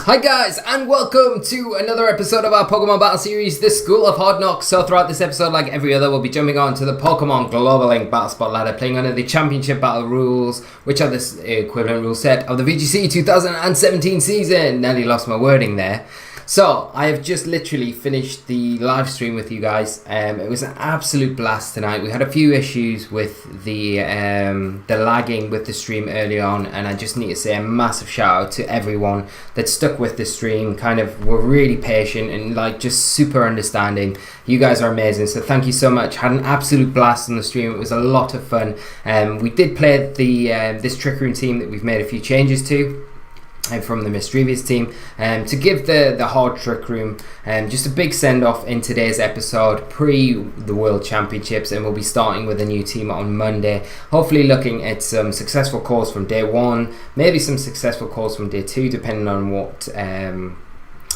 Hi guys, and welcome to another episode of our Pokemon Battle Series, the School of Hard Knocks. So throughout this episode, like every other, we'll be jumping on to the Pokemon Global Link Battle Spot ladder, playing under the Championship Battle rules, which are the equivalent rule set of the VGC 2017 season. Nearly lost my wording there. So, I have just literally finished the live stream with you guys. It was an absolute blast tonight. We had a few issues with the lagging with the stream early on, and I just need to say a massive shout out to everyone that stuck with the stream, kind of were really patient and like just super understanding. You guys are amazing, so thank you so much. Had an absolute blast on the stream. It was a lot of fun. We did play the this Trick Room team that we've made a few changes to. And from the Mischievous team, to give the Hard Trick Room just a big send off in today's episode pre the World Championships, and we'll be starting with a new team on Monday, hopefully looking at some successful calls from day one, maybe some successful calls from day two, depending on what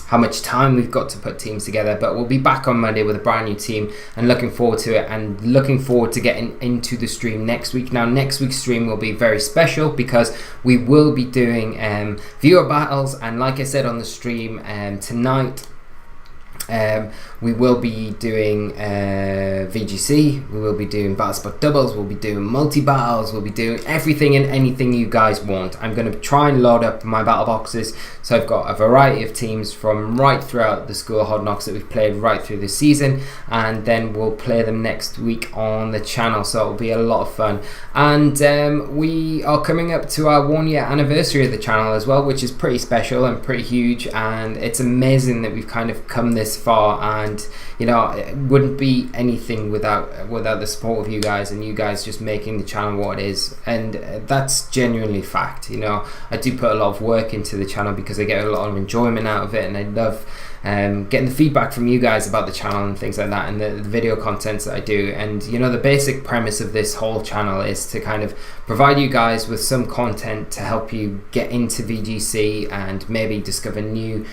how much time we've got to put teams together. But we'll be back on Monday with a brand new team and looking forward to it, and looking forward to getting into the stream next week. Now, next week's stream will be very special because we will be doing viewer battles, and like I said on the stream tonight, we will be doing VGC, we will be doing Battle Spot doubles, we'll be doing multi-battles, we'll be doing everything and anything you guys want. I'm going to try and load up my battle boxes, so I've got a variety of teams from right throughout the School of Hard Knocks that we've played right through the season, and then we'll play them next week on the channel, so it'll be a lot of fun. And we are coming up to our 1 year anniversary of the channel as well, which is pretty special and pretty huge, and it's amazing that we've kind of come this far. And you know, it wouldn't be anything without the support of you guys, and you guys just making the channel what it is, and that's genuinely fact. You know, I do put a lot of work into the channel because I get a lot of enjoyment out of it, and I love getting the feedback from you guys about the channel and things like that, and the video contents that I do. And you know, the basic premise of this whole channel is to kind of provide you guys with some content to help you get into VGC and maybe discover new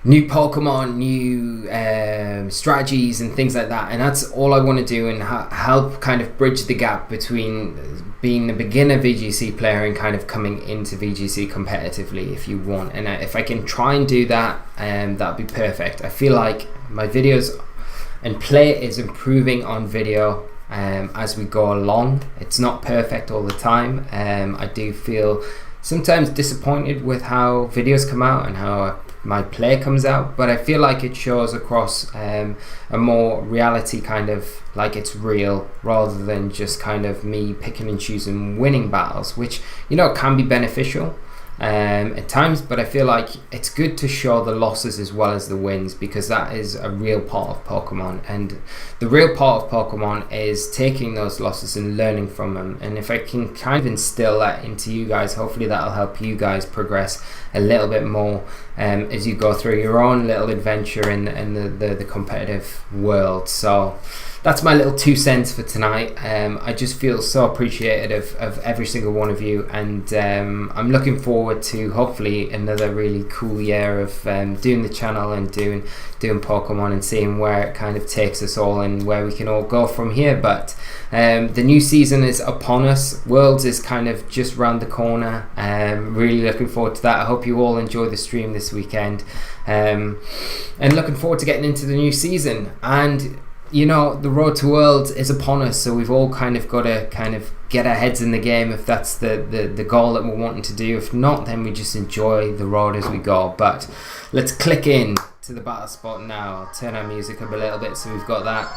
Pokemon, new strategies and things like that. And that's all I want to do, and help kind of bridge the gap between being a beginner VGC player and kind of coming into VGC competitively, if you want. And if I can try and do that, that'd be perfect. I feel like my videos and play is improving on video as we go along. It's not perfect all the time. I do feel sometimes disappointed with how videos come out and how my play comes out, but I feel like it shows across a more reality, kind of like it's real, rather than just kind of me picking and choosing winning battles, which, you know, can be beneficial at times, but I feel like it's good to show the losses as well as the wins, because that is a real part of Pokemon, and the real part of Pokemon is taking those losses and learning from them. And if I can kind of instill that into you guys, hopefully that'll help you guys progress a little bit more as you go through your own little adventure in the competitive world. So that's my little 2 cents for tonight. I just feel so appreciative of every single one of you, and I'm looking forward to hopefully another really cool year of doing the channel and doing Pokemon, and seeing where it kind of takes us all and where we can all go from here. But the new season is upon us. Worlds is kind of just round the corner. Really looking forward to that. I hope you all enjoy the stream this weekend, and looking forward to getting into the new season. And you know, the road to Worlds is upon us, so we've all kind of got to kind of get our heads in the game if that's the goal that we're wanting to do. If not, then we just enjoy the road as we go. But let's click in to the battle spot now. I'll turn our music up a little bit so we've got that.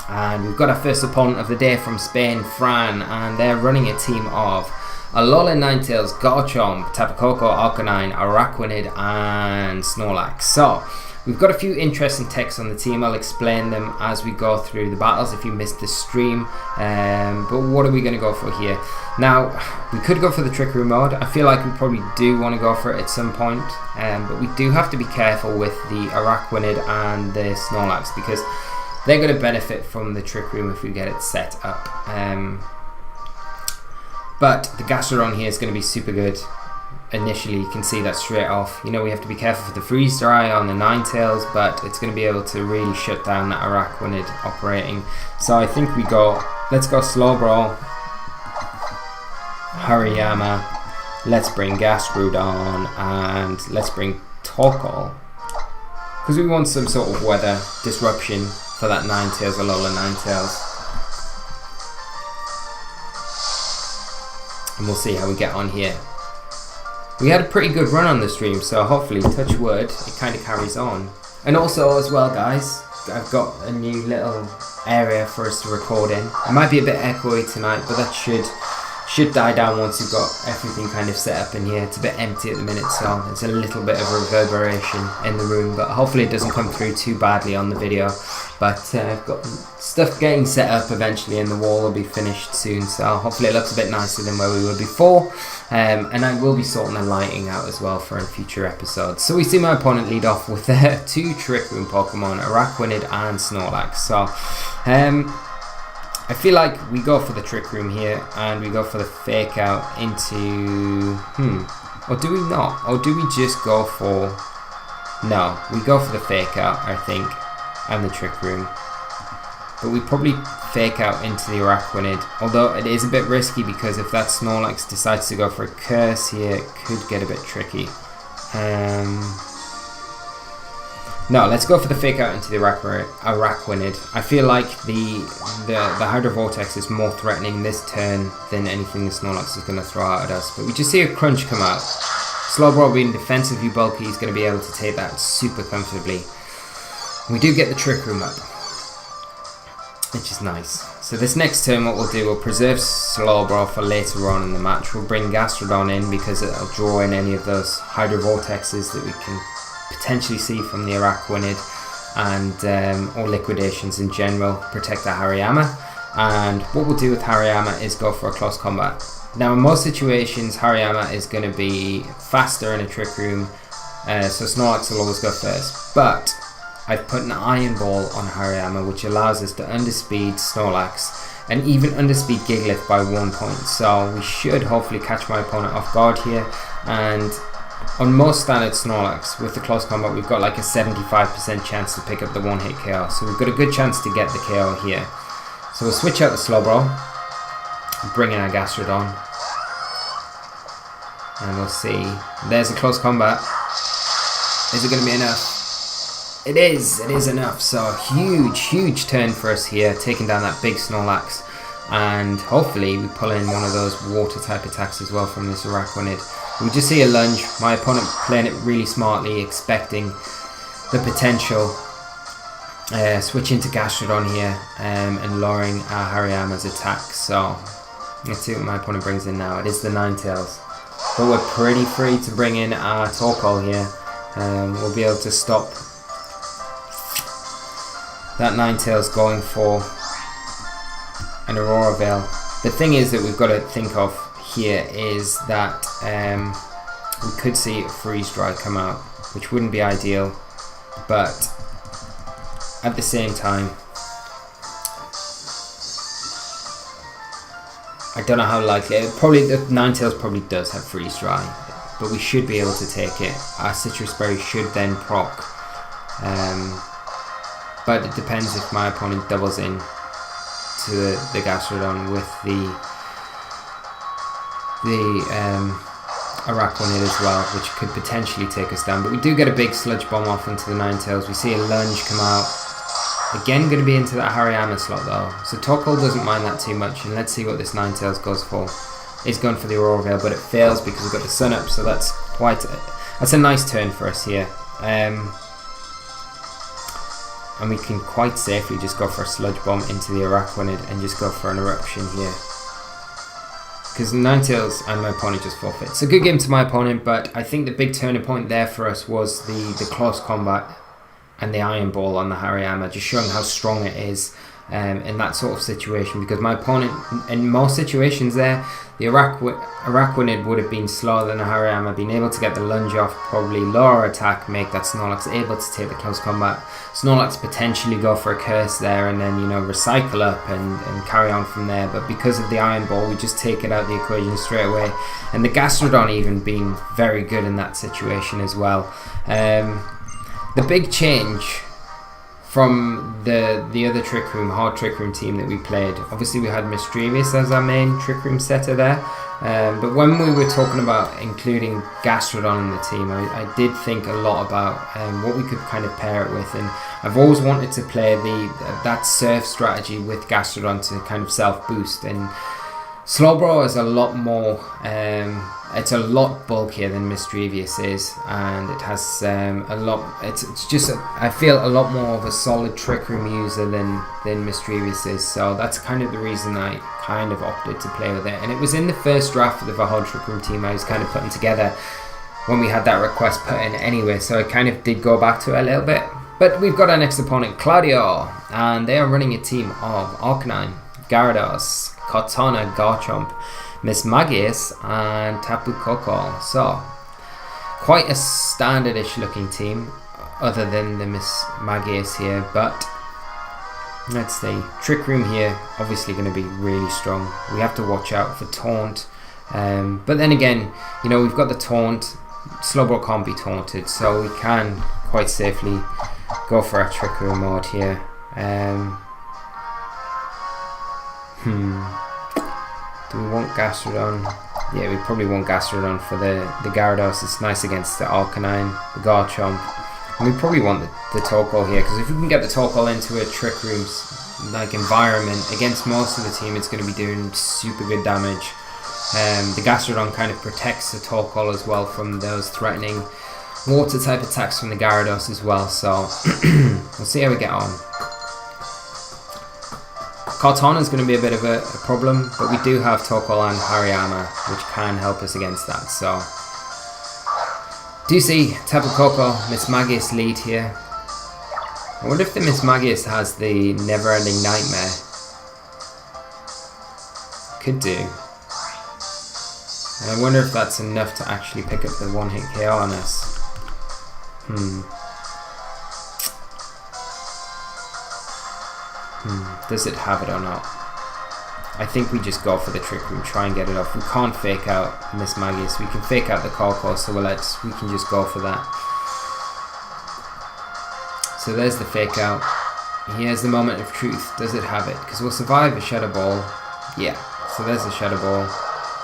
And we've got our first opponent of the day from Spain, Fran, and they're running a team of Alolan Ninetales, Garchomp, Tapu Koko, Arcanine, Araquanid, and Snorlax. So we've got a few interesting texts on the team. I'll explain them as we go through the battles if you missed the stream. But what are we going to go for here? Now, we could go for the Trick Room mode. I feel like we probably do want to go for it at some point. But we do have to be careful with the Araquanid and the Snorlax, because they're going to benefit from the Trick Room if we get it set up. But the Gastrodon here is going to be super good. Initially, you can see that straight off. You know, we have to be careful for the Freeze Dry on the Ninetales, but it's going to be able to really shut down that Araquanid operating. So I think let's go Slowbro, Hariyama, Let's bring Gastrodon and let's bring Torkoal, because we want some sort of weather disruption for that Ninetales, Alola Ninetales. And we'll see how we get on here. We had a pretty good run on the stream, so hopefully, touch wood, it kind of carries on. And also as well, guys, I've got a new little area for us to record in. It might be a bit echoey tonight, but that should die down once you've got everything kind of set up in here. It's a bit empty at the minute, so it's a little bit of reverberation in the room, but hopefully it doesn't come through too badly on the video. But I've got stuff getting set up eventually, and the wall will be finished soon, so hopefully it looks a bit nicer than where we were before. And I will be sorting the lighting out as well for in future episodes. So we see my opponent lead off with 2 Trick Room Pokemon, Araquanid and Snorlax. So I feel like we go for the Trick Room here, and we go for the Fake Out into... Or do we not? Or do we just go for... No, we go for the Fake Out, I think, and the Trick Room. But we probably Fake Out into the Araquanid, although it is a bit risky, because if that Snorlax decides to go for a Curse here, it could get a bit tricky. No, let's go for the Fake Out into the Araquanid. I feel like the Hydro Vortex is more threatening this turn than anything the Snorlax is going to throw out at us. But we just see a Crunch come out. Slowbro being defensively bulky, he's going to be able to take that super comfortably. We do get the Trick Room up, which is nice. So this next turn, what we'll do, we'll preserve Slowbro for later on in the match. We'll bring Gastrodon in because it'll draw in any of those Hydro Vortexes that we can potentially see from the Araquanid, and or liquidations in general, protect our Hariyama. And what we'll do with Hariyama is go for a close combat. Now in most situations, Hariyama is going to be faster in a Trick Room, so Snorlax will always go first, but I've put an Iron Ball on Hariyama, which allows us to underspeed Snorlax and even underspeed Gigalith by 1 point, so we should hopefully catch my opponent off guard here. And on most standard Snorlax, with the close combat, we've got like a 75% chance to pick up the one-hit KO. So we've got a good chance to get the KO here. So we'll switch out the Slowbro, bring in our Gastrodon, and we'll see. There's a close combat. Is it going to be enough? It is enough. So huge turn for us here, taking down that big Snorlax. And hopefully we pull in one of those water type attacks as well from this Araquanid. We just see a lunge, my opponent playing it really smartly, expecting the potential. Switch into Gastrodon here and lowering our Hariyama's attack. So let's see what my opponent brings in now. It is the Ninetales. But we're pretty free to bring in our Torkoal here. We'll be able to stop that Ninetales going for an Aurora Veil. The thing is that we've got to think of here is that we could see a Freeze Dry come out, which wouldn't be ideal, but at the same time, I don't know how likely. The Ninetales probably does have Freeze Dry, but we should be able to take it. Our Citrus Berry should then proc, but it depends if my opponent doubles in to the Gastrodon with the Araquanid as well, which could potentially take us down. But we do get a big Sludge Bomb off into the Ninetales. We see a Lunge come out. Again, going to be into that Hariyama slot though. So Torkoal doesn't mind that too much. And let's see what this Ninetales goes for. It's going for the Aurora Veil, but it fails because we've got the Sun up. So that's a nice turn for us here. And we can quite safely just go for a Sludge Bomb into the Araquanid and just go for an Eruption here. Because the Ninetales and my opponent just forfeit. It's a good game to my opponent, but I think the big turning point there for us was the close combat and the Iron Ball on the Hariyama, just showing how strong it is in that sort of situation. Because my opponent, in most situations there, the Araquanid would have been slower than the Hariyama, being able to get the Lunge off, probably lower attack, make that Snorlax able to take the close combat. Snorlax potentially go for a Curse there and then, you know, recycle up and carry on from there. But because of the Iron Ball, we just take it out of the equation straight away. And the Gastrodon even being very good in that situation as well. The big change from the other Trick Room, hard Trick Room team that we played. Obviously we had Mischievous as our main Trick Room setter there, but when we were talking about including Gastrodon in the team, I did think a lot about what we could kind of pair it with, and I've always wanted to play that surf strategy with Gastrodon to kind of self boost. And Slowbro is a lot more, it's a lot bulkier than Mischievous is, and it has a lot, it's just, I feel a lot more of a solid Trick Room user than Mischievous is, so that's kind of the reason I kind of opted to play with it. And it was in the first draft of the Valhalla Trick Room team I was kind of putting together when we had that request put in anyway, so I kind of did go back to it a little bit. But we've got our next opponent, Claudio, and they are running a team of Arcanine, Gyarados, Cortana, Garchomp, Mismagius, and Tapu Koko. So, quite a standardish looking team, other than the Mismagius here. But let's see, Trick Room here, obviously going to be really strong. We have to watch out for Taunt. But then again, you know, we've got the Taunt. Slowbro can't be taunted, so we can quite safely go for our Trick Room mode here. Do we want Gastrodon? Yeah, we probably want Gastrodon for the Gyarados. It's nice against the Arcanine, the Garchomp. And we probably want the Torkoal here, because if we can get the Torkoal into a Trick Room's like environment against most of the team, it's going to be doing super good damage. The Gastrodon kind of protects the Torkoal as well from those threatening water type attacks from the Gyarados as well. So we'll see how we get on. Cortana is going to be a bit of a problem, but we do have Torkoal and Hariyama, which can help us against that. So, do see Tapu Koko, Mismagius lead here. I wonder if the Mismagius has the Never-Ending Nightmare. Could do. And I wonder if that's enough to actually pick up the one-hit KO on us. Does it have it or not? I think we just go for the Trick Room, try and get it off. We can't fake out Mismagius. We can fake out the Corko, so we can just go for that. So there's the fake out. Here's the moment of truth. Does it have it? Because we'll survive a Shadow Ball. Yeah. So there's the Shadow Ball.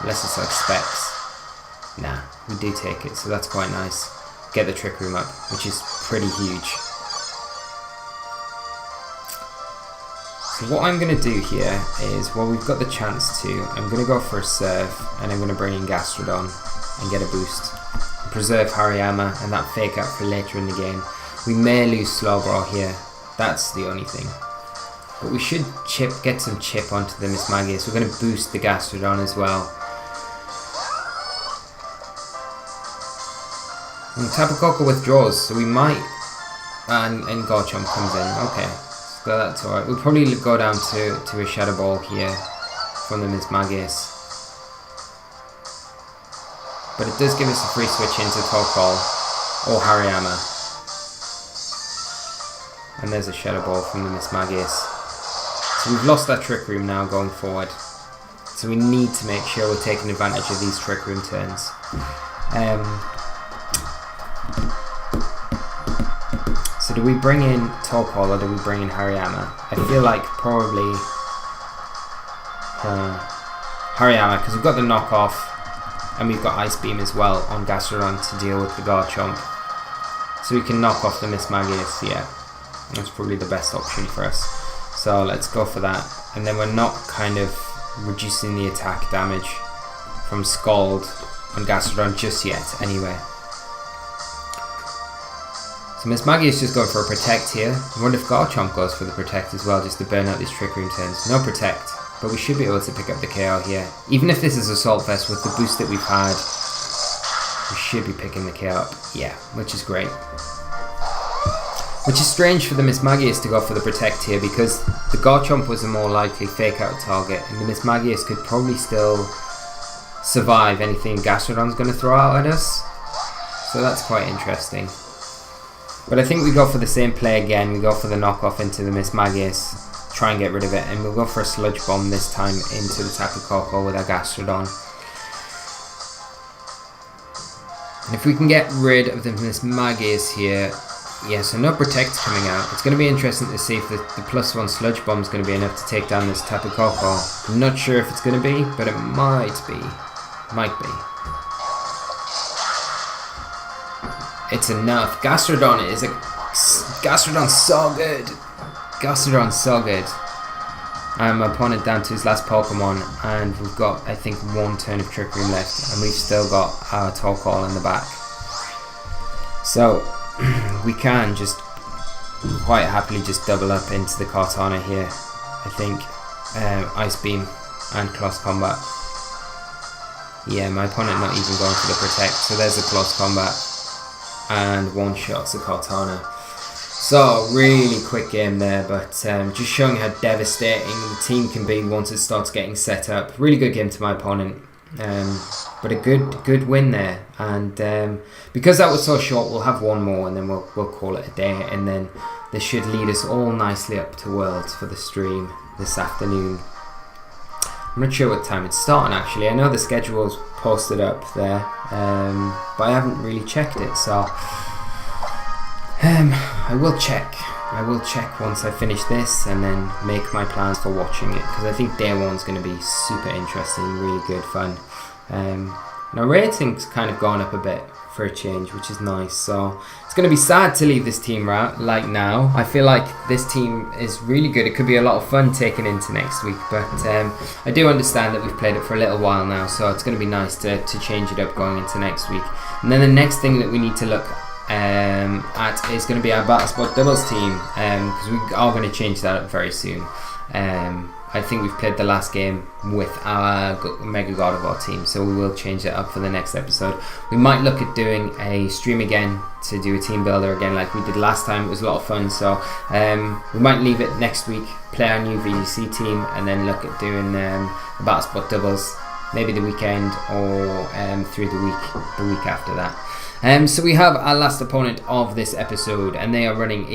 Unless it's like Specs. Nah, we do take it, so that's quite nice. Get the Trick Room up, which is pretty huge. So what I'm going to do here is, well, we've got the chance to, I'm going to go for a Surf, and I'm going to bring in Gastrodon and get a boost. Preserve Hariyama and that fake out for later in the game. We may lose Slowbro here, that's the only thing. But we should get some chip onto the Mismagius. We're going to boost the Gastrodon as well. And Tapu Koko withdraws, so we might, and Garchomp comes in, okay. So that's alright. We'll probably go down to a Shadow Ball here from the Mismagius. But it does give us a free switch into Torkoal or Hariyama. And there's a Shadow Ball from the Mismagius. So we've lost that Trick Room now going forward. So we need to make sure we're taking advantage of these Trick Room turns. So do we bring in Torkoal or do we bring in Hariyama? I feel like probably Hariyama, because we've got the knockoff and we've got Ice Beam as well on Gastrodon to deal with the Garchomp. So we can knock off the Mismagius, yeah. That's probably the best option for us. So let's go for that. And then we're not kind of reducing the attack damage from Scald on Gastrodon just yet anyway. So Mismagius is just going for a Protect here. I wonder if Garchomp goes for the Protect as well, just to burn out these Trick Room turns. No Protect, but we should be able to pick up the KO here. Even if this is Assault Vest with the boost that we've had, we should be picking the KO up. Yeah, which is great. Which is strange for the Mismagius to go for the Protect here, because the Garchomp was a more likely fake out target, and the Mismagius could probably still survive anything Gastrodon's going to throw out at us. So that's quite interesting. But I think we go for the same play again. We go for the knockoff into the Mismagius, try and get rid of it, and we'll go for a Sludge Bomb this time into the Tapu Koko with our Gastrodon. And if we can get rid of the Mismagius here, Yeah, so no protect coming out. It's going to be interesting to see if the +1 sludge bomb is going to be enough to take down this Tapu Koko. I'm not sure if it's going to be, but it might be. Might be. It's enough. Gastrodon is a... Gastrodon's so good. Gastrodon's so good. My opponent down to his last Pokemon, and we've got, I think, 1 turn of Trick Room left, and we've still got our Torkoal in the back. So, we can just quite happily just double up into the Kartana here. I think Ice Beam and Close Combat. Yeah, my opponent not even going for the Protect, so there's a Close Combat and one-shots the Kartana. So, really quick game there, but just showing how devastating the team can be once it starts getting set up. Really good game to my opponent, but a good win there. And because that was so short, we'll have one more and then we'll call it a day. And then this should lead us all nicely up to Worlds for the stream this afternoon. I'm not sure what time it's starting actually. I know the schedule is posted up there, but I haven't really checked it, so... I will check once I finish this and then make my plans for watching it, because I think day one's going to be super interesting, really good fun. Now rating's kind of gone up a bit for a change, which is nice, so it's going to be sad to leave this team out like now. I feel like this team is really good. It could be a lot of fun taking into next week, but I do understand that we've played it for a little while now, so it's going to be nice to change it up going into next week. And then the next thing that we need to look at is going to be our Battle Spot Doubles team, because we are going to change that up very soon. I think we've played the last game with our Mega Gardevoir team, so we will change that up for the next episode. We might look at doing a stream again to do a team builder again like we did last time. It was a lot of fun, so we might leave it next week, play our new VGC team, and then look at doing the Battle Spot Doubles maybe the weekend or through the week after that. So we have our last opponent of this episode, and they are running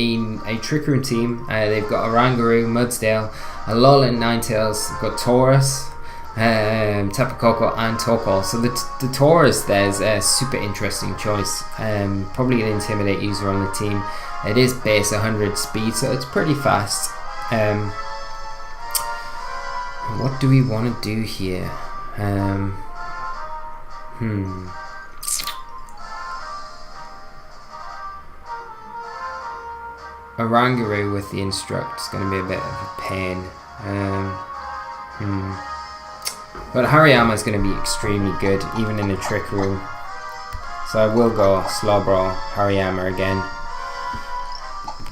a Trick Room team. They've got a Rangaroo, Mudsdale, a Alolan Ninetales, they've got Taurus, Tapu Koko and Torkoal. So the Taurus there's a super interesting choice, probably an Intimidate user on the team. It is base 100 speed, so it's pretty fast. What do we want to do here? A Rangaroo with the Instruct is going to be a bit of a pain. But Hariyama is going to be extremely good, even in a Trick Room. So I will go Slowbro, Hariyama again.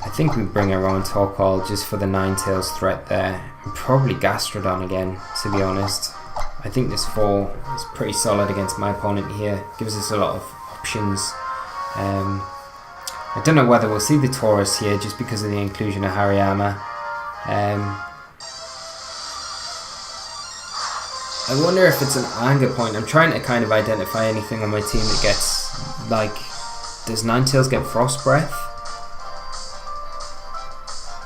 I think we bring our own Torkoal just for the Ninetales threat there. And probably Gastrodon again, to be honest. I think this 4 is pretty solid against my opponent here. Gives us a lot of options. I don't know whether we'll see the Taurus here just because of the inclusion of Hariyama. I wonder if it's an anger point. I'm trying to kind of identify anything on my team that gets, like, does Ninetales get Frost Breath?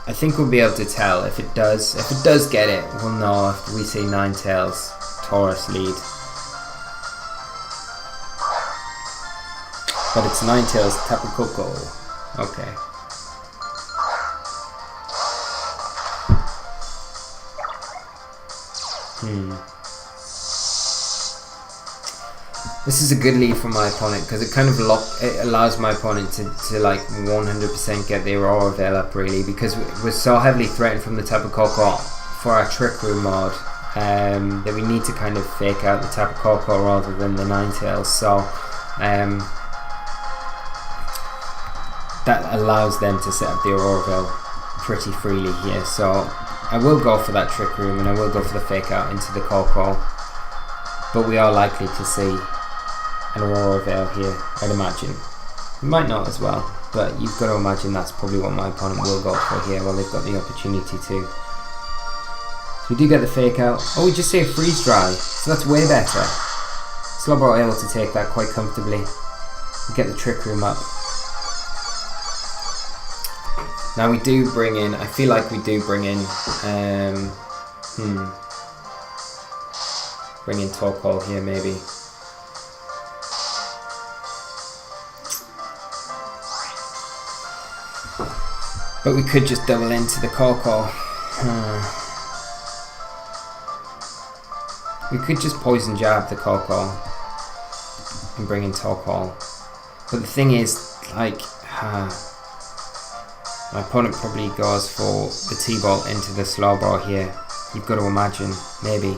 I think we'll be able to tell if it does. If it does get it, we'll know if we see Ninetales Taurus lead. But it's Ninetales Tapu Koko. Okay. This is a good lead for my opponent because it kind of allows my opponent to like 100% get the Aurora Veil up, really, because we're so heavily threatened from the Tapu Koko for our Trick Room mod that we need to kind of fake out the Tapu Koko rather than the Ninetales. So that allows them to set up the Aurora Veil pretty freely here. So I will go for that Trick Room and I will go for the fake out into the Koko, but we are likely to see an Aurora Veil here, I'd imagine. We might not as well, but you've got to imagine that's probably what my opponent will go for here while they've got the opportunity to. So we do get the fake out. Oh, we just say freeze dry, so that's way better. Slowbro able to take that quite comfortably. We get the Trick Room up. Now we do bring in, I feel like we do bring in, bring in Torkoal here maybe. But we could just double into the Coco. We could just poison jab the Coco and bring in Torkoal. But the thing is, like, my opponent probably goes for the T-Bolt into the slow ball here. You've got to imagine, maybe.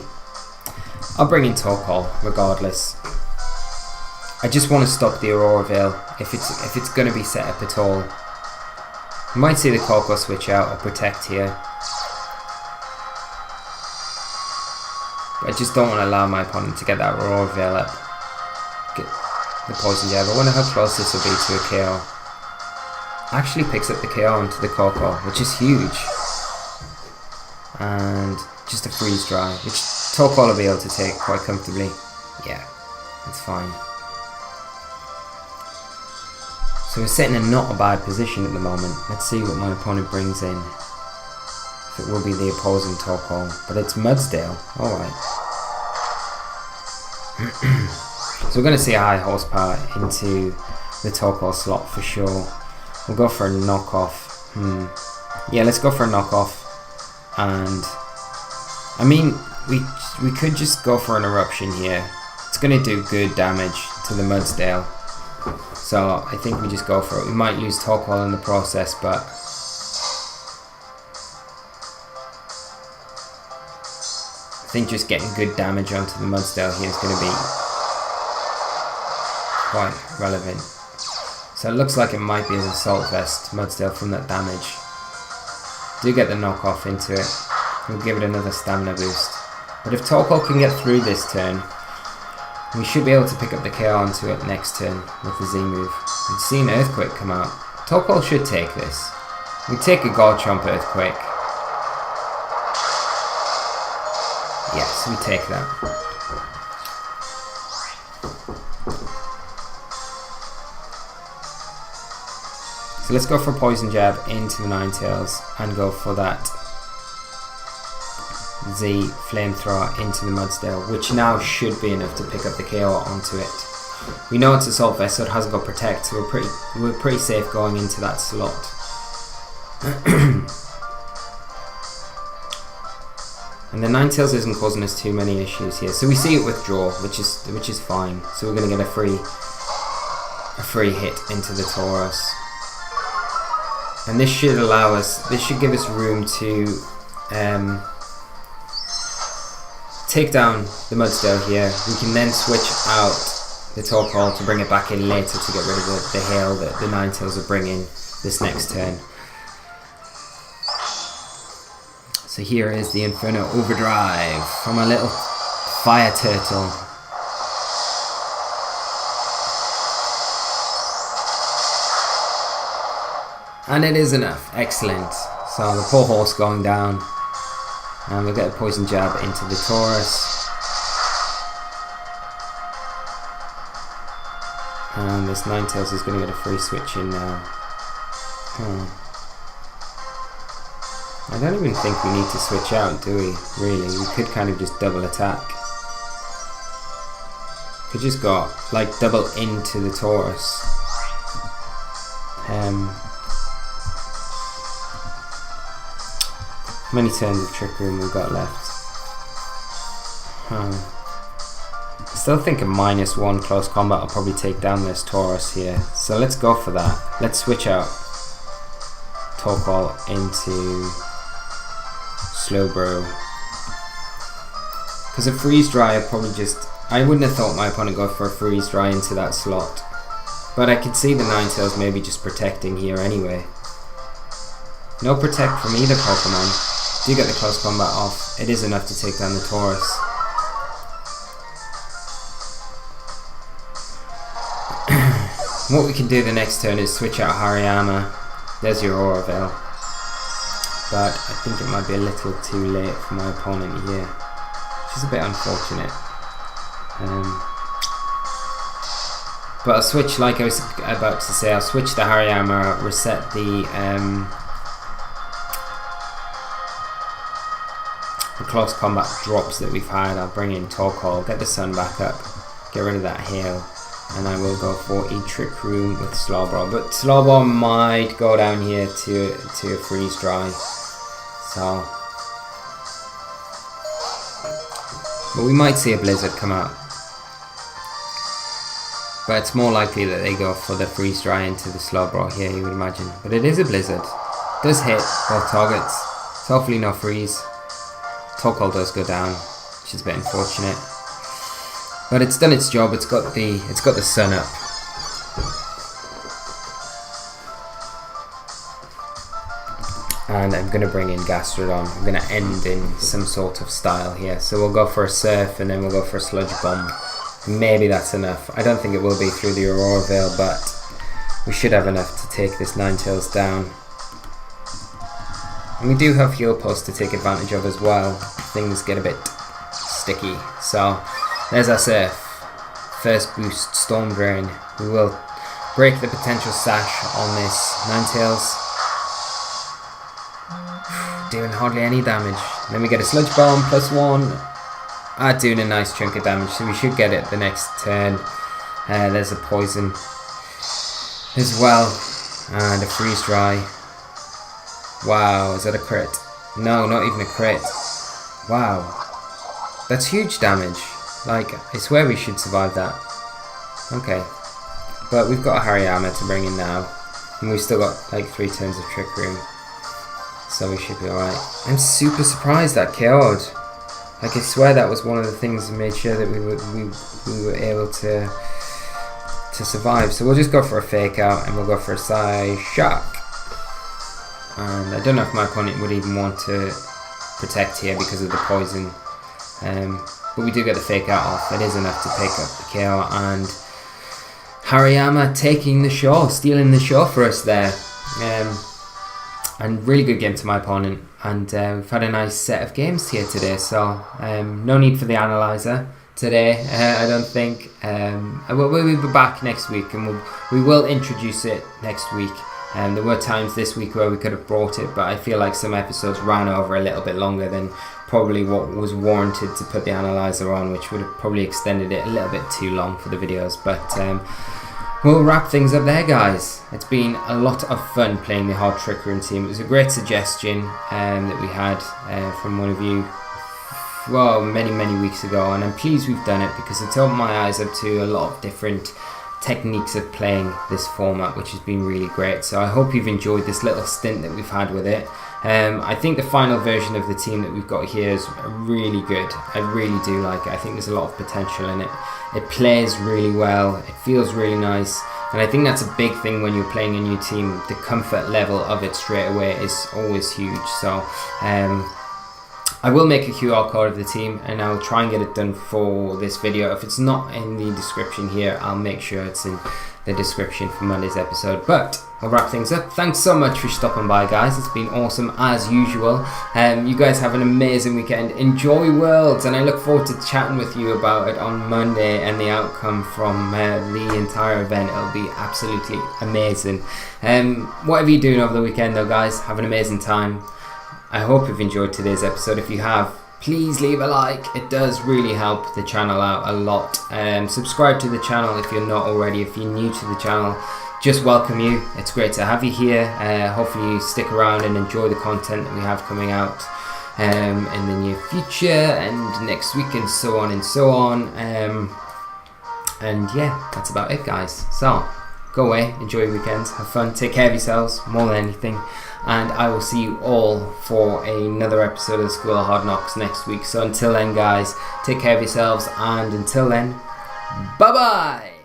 I'll bring in Torkoal regardless. I just want to stop the Aurora Veil if it's going to be set up at all. You might see the Coco switch out or protect here. But I just don't want to allow my opponent to get that Aurora Veil up. Get the poison jab. I wonder how close this will be to a KO. Actually picks up the KO onto the Coco, which is huge. And just a freeze dry, which Torkoal will be able to take quite comfortably. Yeah, that's fine. So we're sitting in not a bad position at the moment. Let's see what my opponent brings in. If it will be the opposing Torkoal, but it's Mudsdale. Alright. So we're going to see a high horsepower into the Torkoal slot for sure. We'll go for a knockoff. Yeah, let's go for a knockoff. And I mean, we could just go for an eruption here. It's going to do good damage to the Mudsdale. So I think we just go for it. We might lose Torkoal in the process, but I think just getting good damage onto the Mudsdale here is going to be quite relevant. So it looks like it might be an Assault Vest Mudsdale from that damage. Do get the knockoff into it. We'll give it another stamina boost. But if Torkoal can get through this turn, we should be able to pick up the KO onto it next turn with the Z move. We've seen Earthquake come out. Torkoal should take this. We take a Garchomp Earthquake. Yes, we take that. So let's go for Poison Jab into the Ninetales and go for that Z Flamethrower into the Mudsdale, which now should be enough to pick up the KO onto it. We know it's Assault Vest, so it hasn't got Protect, so we're pretty safe going into that slot. And the Ninetales isn't causing us too many issues here, so we see it withdraw, which is fine. So we're going to get a free hit into the Tauros, and this should allow us. This should give us room to take down the Mudsdale here. We can then switch out the Torkoal to bring it back in later to get rid of the hail that the Ninetales will bring in this next turn. So here is the Inferno Overdrive from a little fire turtle. And it is enough. Excellent. So the poor horse going down. And we'll get a Poison Jab into the Tauros. And this Ninetales is going to get a free switch in now. I don't even think we need to switch out, do we? Really, we could kind of just double attack. Could just go like double into the Tauros. How many turns of Trick Room we've got left? I still think a -1 close combat will probably take down this Tauros here. So let's go for that. Let's switch out Torkoal into Slowbro. Because a Freeze Dry I probably just... I wouldn't have thought my opponent go for a Freeze Dry into that slot. But I could see the Ninetales maybe just protecting here anyway. No Protect from either Pokemon. Do get the close combat off. It is enough to take down the Tauros. What we can do the next turn is switch out Hariyama. There's your Aura Veil. But I think it might be a little too late for my opponent here, which is a bit unfortunate. But I'll switch, like I was about to say, I'll switch the Hariyama, reset the close combat drops that we've had. I'll bring in Torkoal, get the sun back up, get rid of that hail. and I will go for a Trick Room with Slowbro. But Slowbro might go down here to a Freeze Dry. So, but we might see a Blizzard come out. But it's more likely that they go for the Freeze Dry into the Slowbro here, you would imagine. But it is a Blizzard. It does hit both targets. So hopefully no freeze. Torkoal does go down, which is a bit unfortunate. But it's done its job. It's got the sun up. And I'm going to bring in Gastrodon. I'm going to end in some sort of style here. So we'll go for a Surf and then we'll go for a Sludge Bomb. Maybe that's enough. I don't think it will be through the Aurora Veil, but we should have enough to take this Ninetales down. And we do have Heal Pulse to take advantage of as well. Things get a bit sticky. So there's our Surf. First boost, Storm Drain. We will break the potential sash on this Ninetales. Doing hardly any damage. And then we get a Sludge Bomb +1. Doing a nice chunk of damage, so we should get it the next turn. There's a Poison as well. And a Freeze Dry. Wow, is that a crit? No, not even a crit. Wow. That's huge damage. Like, I swear we should survive that. Okay. But we've got a Hariyama to bring in now. And we've still got like 3 turns of Trick Room. So we should be alright. I'm super surprised that KO'd. Like, I swear that was one of the things that made sure that we were able to survive. So we'll just go for a Fake Out and we'll go for a Psyshock. And I don't know if my opponent would even want to protect here because of the poison. But we do get the Fake Out off. It is enough to pick up the KO. And Hariyama taking the show, stealing the show for us there. And really good game to my opponent. And we've had a nice set of games here today. So no need for the analyzer today, I don't think. We'll be back next week and we will introduce it next week. There were times this week where we could have brought it, but I feel like some episodes ran over a little bit longer than probably what was warranted to put the analyzer on, which would have probably extended it a little bit too long for the videos. But we'll wrap things up there, guys. It's been a lot of fun playing the Hard Trick Room team. It was a great suggestion that we had from one of you, well, many weeks ago, and I'm pleased we've done it because it's opened my eyes up to a lot of different techniques of playing this format, which has been really great. So I hope you've enjoyed this little stint that we've had with it. I think the final version of the team that we've got here is really good. I really do like it. I think there's a lot of potential in it. It plays really well. It feels really nice. And I think that's a big thing when you're playing a new team. The comfort level of it straight away is always huge. So I will make a QR code of the team and I'll try and get it done for this video. If it's not in the description here, I'll make sure it's in the description for Monday's episode. But I'll wrap things up. Thanks so much for stopping by, guys. It's been awesome as usual. You guys have an amazing weekend. Enjoy Worlds, and I look forward to chatting with you about it on Monday and the outcome from the entire event. It'll be absolutely amazing. Whatever you're doing over the weekend though, guys, have an amazing time. I hope you've enjoyed today's episode. If you have, please leave a like. It does really help the channel out a lot. Subscribe to the channel if you're not already. If you're new to the channel, just welcome you. It's great to have you here. Hopefully you stick around and enjoy the content that we have coming out in the near future and next week and so on and so on. And yeah, that's about it, guys. So go away, enjoy your weekends, have fun, take care of yourselves more than anything. And I will see you all for another episode of the School of Hard Knocks next week. So until then, guys, take care of yourselves. And until then, bye-bye.